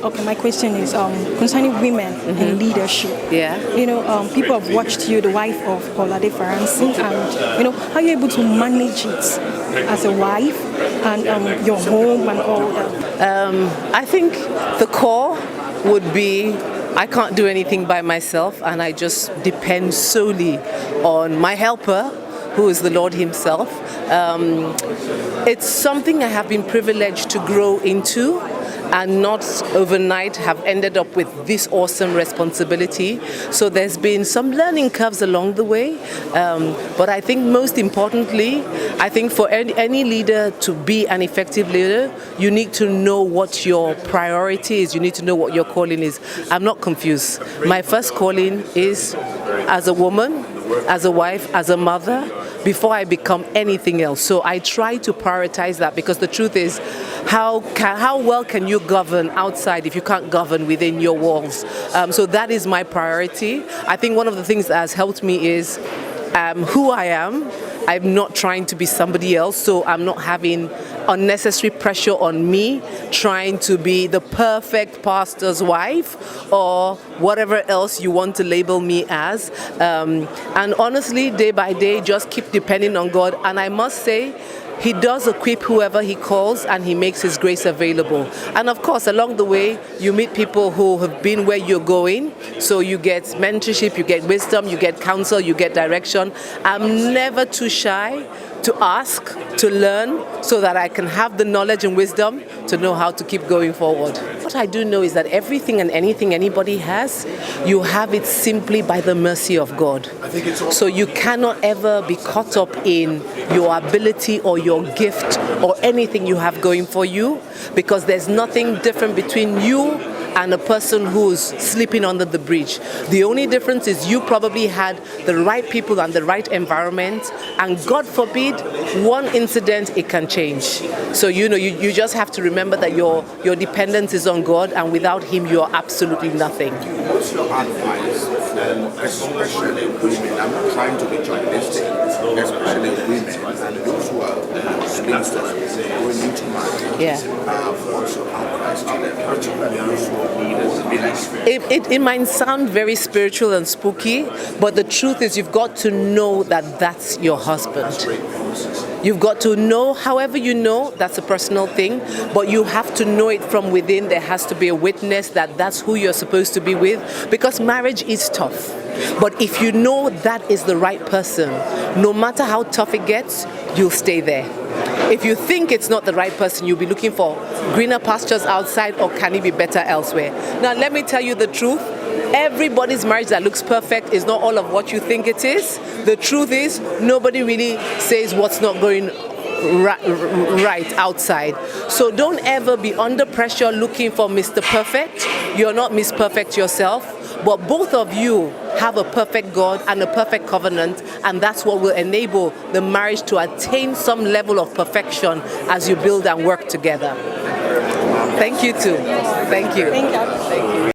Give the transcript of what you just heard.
Okay, my question is concerning women in leadership. Yeah. People have watched you, the wife of Adefarasin, and how you're able to manage it as a wife and your home and all that. I think the core would be I can't do anything by myself, and I just depend solely on my helper, who is the Lord Himself. It's something I have been privileged to grow into, and not overnight have ended up with this awesome responsibility. So there's been some learning curves along the way, but I think most importantly, I think for any leader to be an effective leader, you need to know what your priority is, you need to know what your calling is. I'm not confused. My first calling is as a woman, as a wife, as a mother, before I become anything else. So I try to prioritize that, because the truth is, how well can you govern outside if you can't govern within your walls? So that is my priority. I think one of the things that has helped me is who I am. I'm not trying to be somebody else, so I'm not having unnecessary pressure on me trying to be the perfect pastor's wife or whatever else you want to label me as. And honestly, day by day, just keep depending on God. And I must say, He does equip whoever He calls, and He makes His grace available. And of course, along the way, you meet people who have been where you're going. So you get mentorship, you get wisdom, you get counsel, you get direction. I'm never too shy to ask, to learn, so that I can have the knowledge and wisdom to know how to keep going forward. What I do know is that everything and anything anybody has, you have it simply by the mercy of God. So you cannot ever be caught up in your ability or your gift or anything you have going for you, because there's nothing different between you and a person who's sleeping under the bridge. The only difference is you probably had the right people and the right environment, and God forbid, one incident, it can change. So you just have to remember that your dependence is on God, and without Him you are absolutely nothing. What's your advice, especially women? I'm not trying to be journalistic, especially women and those who are ministers going into marriage. Yeah. What's your advice to them, particularly those who are leaders and ministers? It might sound very spiritual and spooky, but the truth is you've got to know that that's your husband. You've got to know, however you know, that's a personal thing, but you have to know it from within. There has to be a witness that that's who you're supposed to be with, because marriage is tough. But if you know that is the right person, no matter how tough it gets, you'll stay there. If you think it's not the right person, you'll be looking for greener pastures outside, or can it be better elsewhere? Now, let me tell you the truth. Everybody's marriage that looks perfect is not all of what you think it is. The truth is, nobody really says what's not going right outside. So don't ever be under pressure looking for Mr. Perfect. You're not Miss Perfect yourself, but both of you have a perfect God and a perfect covenant, and that's what will enable the marriage to attain some level of perfection as you build and work together. Thank you too. Thank you. Thank you.